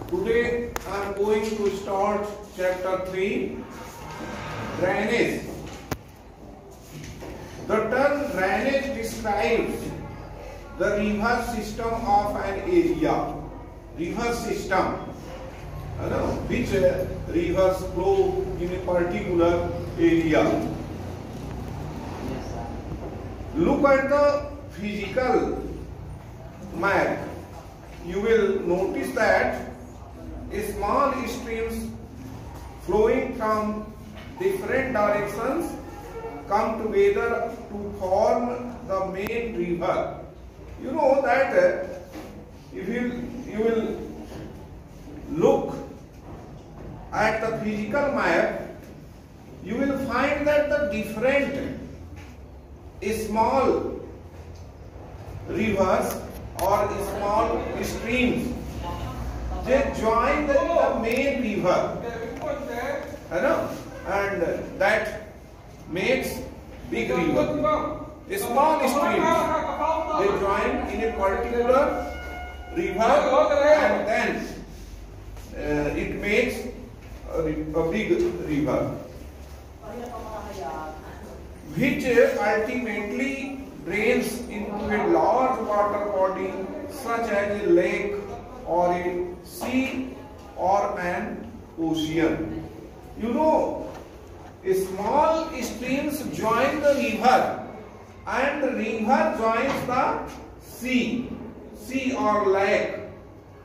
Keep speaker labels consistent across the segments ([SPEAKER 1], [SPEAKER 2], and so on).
[SPEAKER 1] Today I am going to start chapter 3, drainage. The term drainage describes the river system of an area. River system, which rivers flow in a particular area. Look at the physical map. You will notice that small streams flowing from different directions come together to form the main river. You know that if you will look at the physical map, you will find that the different small rivers or small streams, they join the main river, and that makes big river. Small streams, they join in a particular river, and then it makes a big river, which ultimately drains into a large water body such as a lake or a sea or an ocean. You know, small streams join the river and the river joins the sea or lake,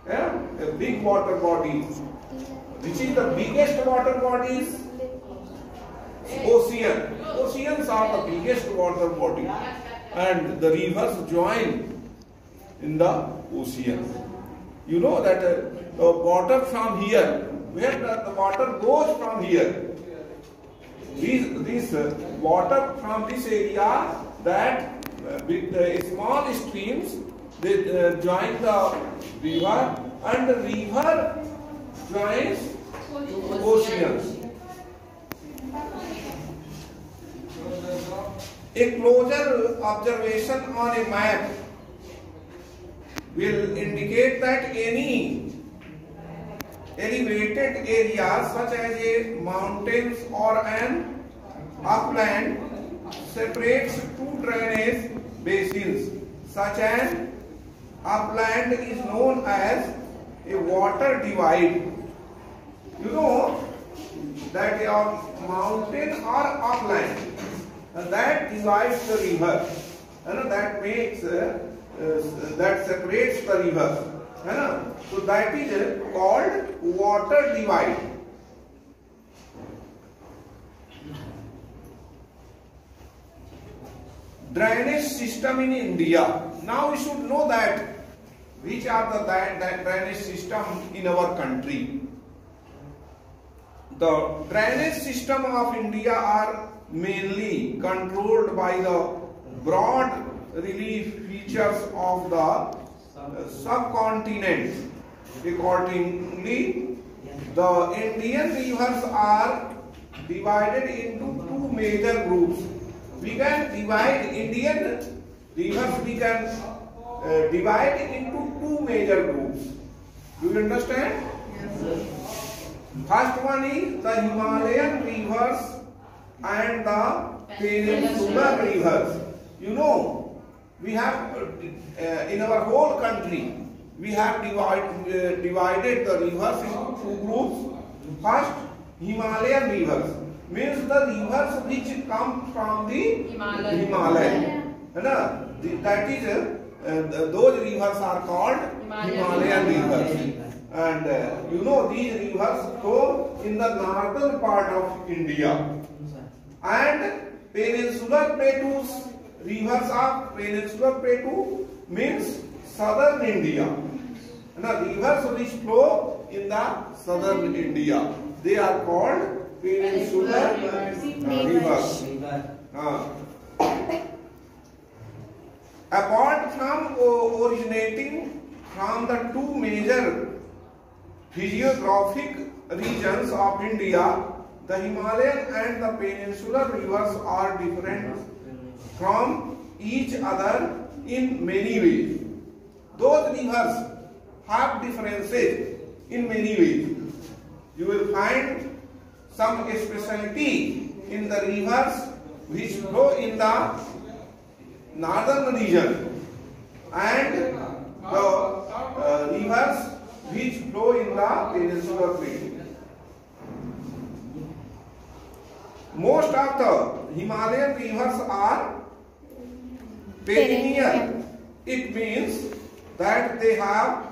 [SPEAKER 1] a big water body. Which is the biggest water bodies? Ocean. Oceans are the biggest water body, and the rivers join in the ocean. You know that the water from here, where the water goes from here, this water from this area, that with the small streams, they join the river, and the river joins to oceans. A closer observation on a map will indicate that any elevated area such as a mountains or an upland separates two drainage basins. Such an upland is known as a water divide. You know that a mountain or upland, and that divides the river, and that makes that separates the river. So that is called water divide. Drainage system in India. Now we should know that which are the drainage system in our country. The drainage system of India are mainly controlled by the broad relief features of the subcontinent. Accordingly, the Indian rivers are divided into two major groups. We can divide Indian rivers, we can divide into two major groups. Do you understand? Yes. First one is the Himalayan rivers and the peninsular rivers. You know, we have in our whole country, we have divided the rivers into two groups. First, Himalayan rivers means the rivers which come from the Himalaya. That is, those rivers are called Himalayan rivers. And you know, these rivers flow in the northern part of India. And peninsular plateaus, rivers of peninsular plateau means southern India. Now rivers which flow in the southern India, they are called peninsular rivers. Apart from originating from the two major physiographic regions of India, the Himalayan and the peninsular rivers are different from each other in many ways. Those rivers have differences in many ways. You will find some specialty in the rivers which flow in the northern region and the rivers which flow in the peninsular plain. Most of the Himalayan rivers are perennial. It means that they have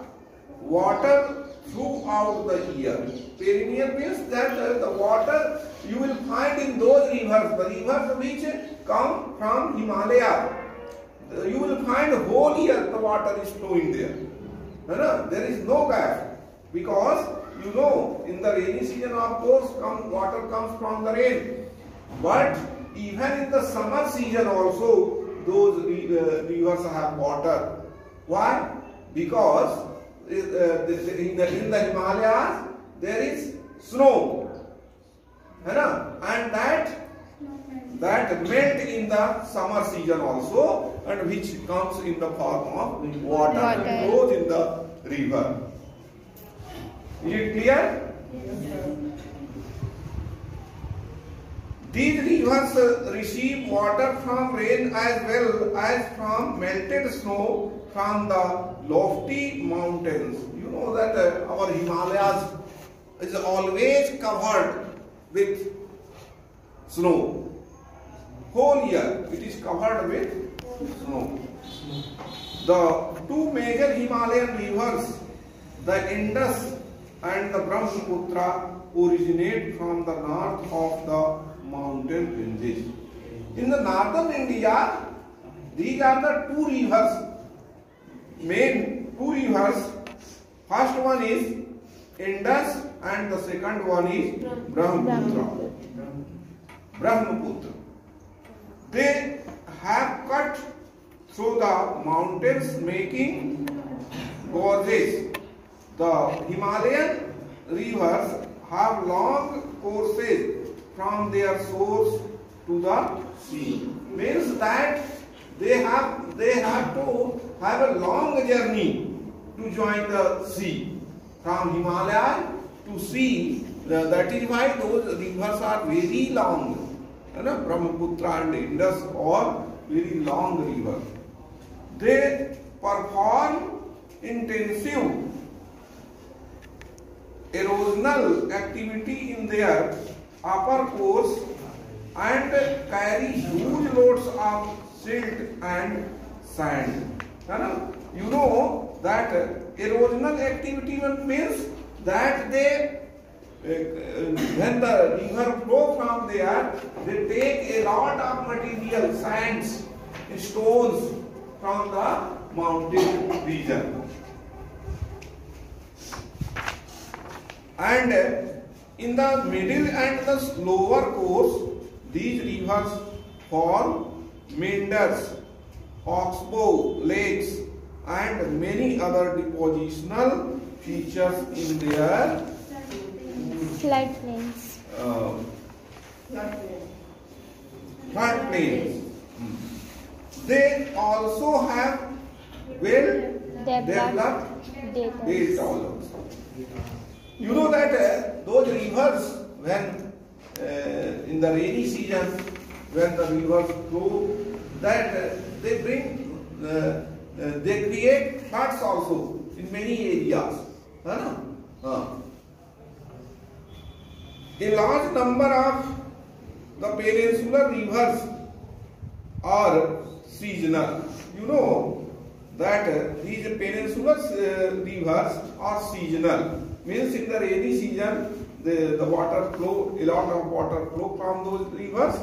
[SPEAKER 1] water throughout the year. Perennial means that the water you will find in those rivers, the rivers which come from Himalaya. You will find whole year the water is flowing there. There is no gap, because you know in the rainy season of course water comes from the rain. But even in the summer season also those rivers have water. Why? Because in the Himalayas there is snow, and that melt in the summer season also, and which comes in the form of water and flows in the river. Is it clear? Yes. These rivers receive water from rain as well as from melted snow from the lofty mountains. You know that our Himalayas is always covered with snow. Whole year it is covered with snow. The two major Himalayan rivers, the Indus and the Brahmaputra, originate from the north of the mountain ranges. In the northern India, these are the two rivers, main two rivers. First one is Indus and the second one is Brahmaputra. They have cut through the mountains making gorges. The Himalayan rivers have long courses from their source to the sea. Means that they have to have a long journey to join the sea. From Himalaya to sea, that is why those rivers are very long. Brahmaputra and Indus are very long rivers. They perform intensive erosional activity in their upper course and carry huge loads of silt and sand. You know that erosional activity means that they when the river flow from there, they take a lot of material, sands, stones from the mountain region. And in the middle and the lower course, these rivers form meanders, oxbow lakes, and many other depositional features in their
[SPEAKER 2] floodplains.
[SPEAKER 1] Floodplains. They also have well developed deltas. You know that those rivers, when in the rainy season, when the rivers flow, that they bring, they create floods also in many areas. A large number of the peninsular rivers are seasonal. You know that these peninsular rivers are seasonal. Means in the rainy season, the water flow, a lot of water flow from those rivers,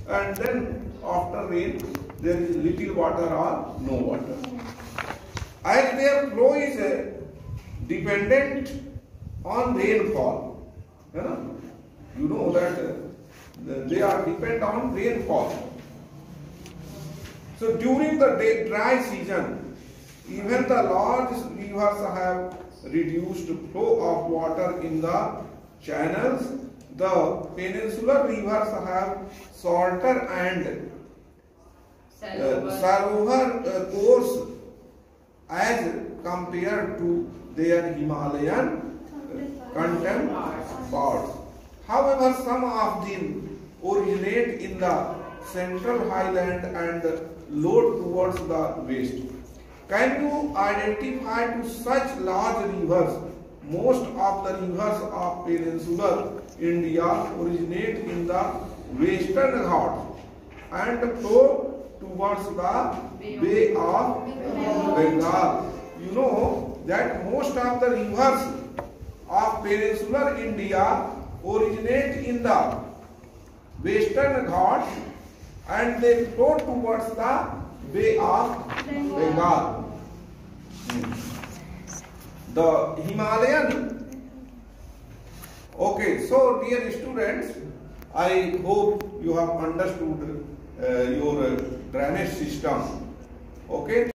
[SPEAKER 1] and then after rain, there is little water or no water. As their flow is dependent on rainfall. You know that they are dependent on rainfall. So during the dry season, even the large rivers have reduced flow of water in the channels. The peninsular rivers have shorter and shallower course as compared to their Himalayan contempt parts. However, some of them originate in the central highland and load towards the west. Can you identify to such large rivers? Most of the rivers of peninsular India originate in the western Ghats and flow towards the Bay of Bengal. You know that most of the rivers of peninsular India originate in the western Ghats and they flow towards the Bay of Bengal. The Himalayan. Okay, so dear students, I hope you have understood your drainage system. Okay.